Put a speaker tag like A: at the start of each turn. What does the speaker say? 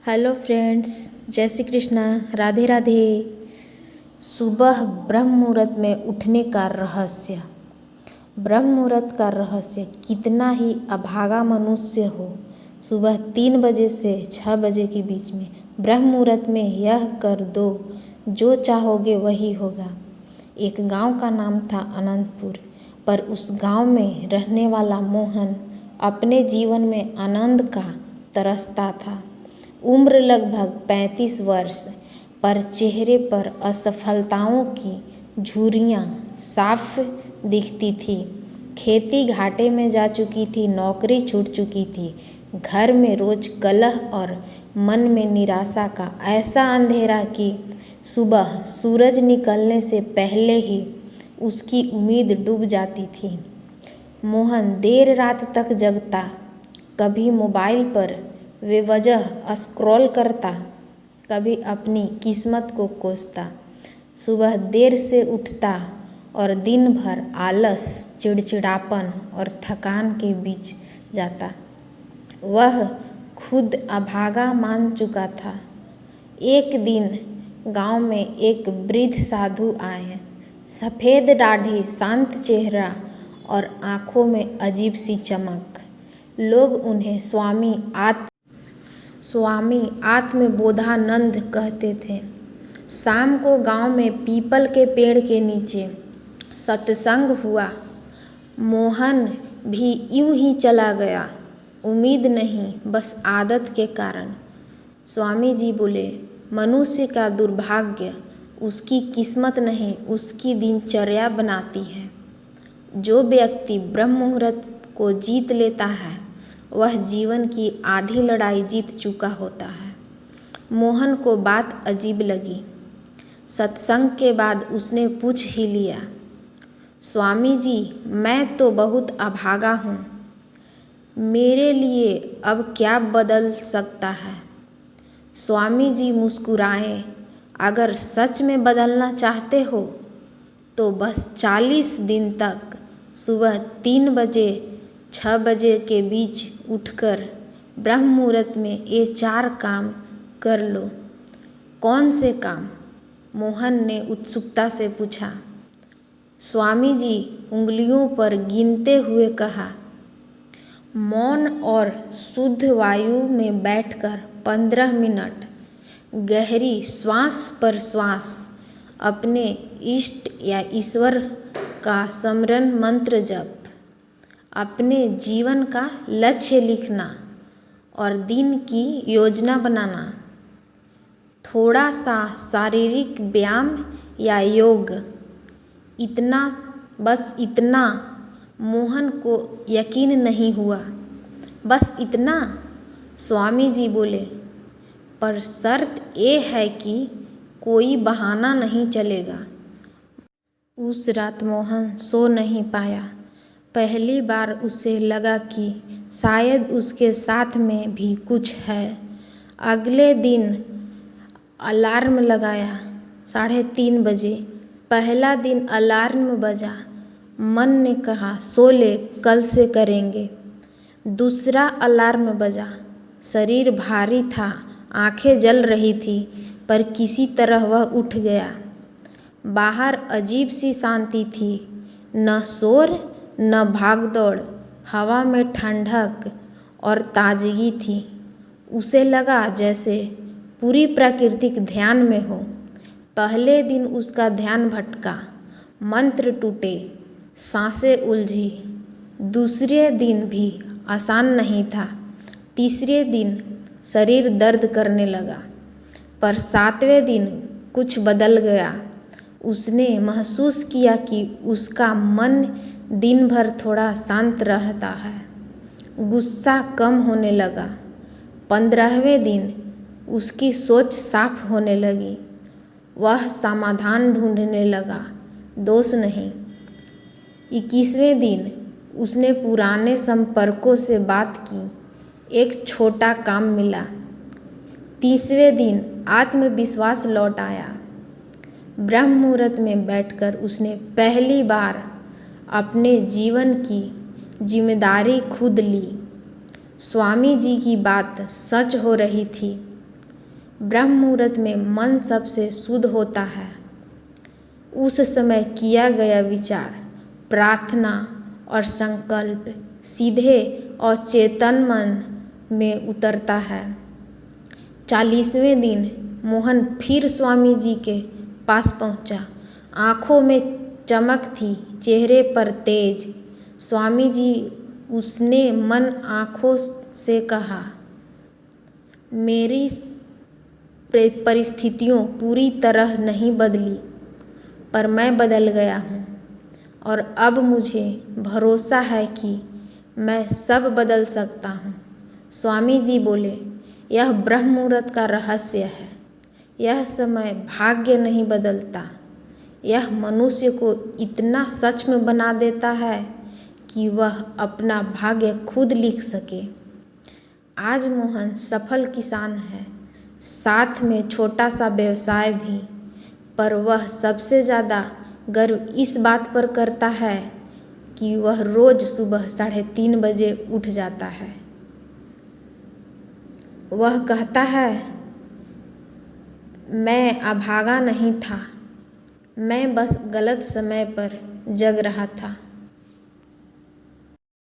A: Hello friends, जय श्री कृष्णा, राधे राधे। सुबह ब्रह्म मुहूर्त में उठने का रहस्य। ब्रह्म मुहूर्त का रहस्य कितना ही अभागा मनुष्य हो, सुबह 3 बजे से 6 बजे के बीच में ब्रह्म मुहूर्त में यह कर दो, जो चाहोगे वही होगा। एक गांव का नाम था अनंतपुर, पर उस गांव में रहने वाला मोहन अपने जीवन में आनंद का तरसता था। उम्र लगभग 35 वर्ष, पर चेहरे पर असफलताओं की झुर्रियाँ साफ दिखती थी। खेती घाटे में जा चुकी थी, नौकरी छूट चुकी थी, घर में रोज कलह और मन में निराशा का ऐसा अंधेरा कि सुबह सूरज निकलने से पहले ही उसकी उम्मीद डूब जाती थी। मोहन देर रात तक जगता, कभी मोबाइल पर बेवजह स्क्रॉल करता, कभी अपनी किस्मत को कोसता। सुबह देर से उठता और दिन भर आलस, चिड़चिड़ापन और थकान के बीच जाता। वह खुद अभागा मान चुका था। एक दिन गांव में एक वृद्ध साधु आए, सफ़ेद दाढ़ी, शांत चेहरा और आँखों में अजीब सी चमक। लोग उन्हें स्वामी आत्मबोधानंद कहते थे। शाम को गांव में पीपल के पेड़ के नीचे सत्संग हुआ। मोहन भी यूं ही चला गया, उम्मीद नहीं, बस आदत के कारण। स्वामी जी बोले, मनुष्य का दुर्भाग्य उसकी किस्मत नहीं, उसकी दिनचर्या बनाती है। जो व्यक्ति ब्रह्म मुहूर्त को जीत लेता है, वह जीवन की आधी लड़ाई जीत चुका होता है। मोहन को बात अजीब लगी। सत्संग के बाद उसने पूछ ही लिया, स्वामी जी, मैं तो बहुत अभागा हूँ, मेरे लिए अब क्या बदल सकता है? स्वामी जी मुस्कुराए, अगर सच में बदलना चाहते हो तो बस 40 दिन तक सुबह 3 बजे 6 बजे के बीच उठकर ब्रह्म मुहूर्त में ये 4 काम कर लो। कौन से काम? मोहन ने उत्सुकता से पूछा। स्वामी जी उंगलियों पर गिनते हुए कहा, मौन और शुद्ध वायु में बैठकर 15 मिनट गहरी श्वास पर श्वास, अपने इष्ट या ईश्वर का स्मरण मंत्र जप, अपने जीवन का लक्ष्य लिखना और दिन की योजना बनाना, थोड़ा सा शारीरिक व्यायाम या योग, इतना, बस इतना। मोहन को यकीन नहीं हुआ। बस इतना? स्वामी जी बोले, पर शर्त ये है कि कोई बहाना नहीं चलेगा। उस रात मोहन सो नहीं पाया। पहली बार उसे लगा कि शायद उसके साथ में भी कुछ है। अगले दिन अलार्म लगाया, 3:30 बजे। पहला दिन अलार्म बजा, मन ने कहा सो ले, कल से करेंगे। दूसरा अलार्म बजा, शरीर भारी था, आंखें जल रही थी, पर किसी तरह वह उठ गया। बाहर अजीब सी शांति थी, न शोर न भागदौड़, हवा में ठंडक और ताजगी थी। उसे लगा जैसे पूरी प्राकृतिक ध्यान में हो। पहले दिन उसका ध्यान भटका, मंत्र टूटे, सांसें उलझी। दूसरे दिन भी आसान नहीं था। तीसरे दिन शरीर दर्द करने लगा, पर 7वें दिन कुछ बदल गया। उसने महसूस किया कि उसका मन दिन भर थोड़ा शांत रहता है, गुस्सा कम होने लगा। 15वें दिन उसकी सोच साफ होने लगी, वह समाधान ढूंढने लगा, दोष नहीं। 21वें दिन उसने पुराने संपर्कों से बात की, एक छोटा काम मिला। 30वें दिन आत्मविश्वास लौट आया। ब्रह्म मुहूर्त में बैठकर उसने पहली बार अपने जीवन की जिम्मेदारी खुद ली। स्वामी जी की बात सच हो रही थी। ब्रह्म मुहूर्त में मन सबसे शुद्ध होता है। उस समय किया गया विचार, प्रार्थना और संकल्प सीधे और चेतन मन में उतरता है। 40वें दिन मोहन फिर स्वामी जी के पास पहुंचा। आँखों में चमक थी, चेहरे पर तेज। स्वामी जी उसने मन आँखों से कहा, मेरी परिस्थितियों पूरी तरह नहीं बदली, पर मैं बदल गया हूँ और अब मुझे भरोसा है कि मैं सब बदल सकता हूँ। स्वामी जी बोले, यह ब्रह्म मुहूर्त का रहस्य है। यह समय भाग्य नहीं बदलता, यह मनुष्य को इतना सच में बना देता है कि वह अपना भाग्य खुद लिख सके। आज मोहन सफल किसान है, साथ में छोटा सा व्यवसाय भी, पर वह सबसे ज़्यादा गर्व इस बात पर करता है कि वह रोज़ सुबह 3:30 बजे उठ जाता है। वह कहता है, मैं अभागा नहीं था, मैं बस गलत समय पर जग रहा था।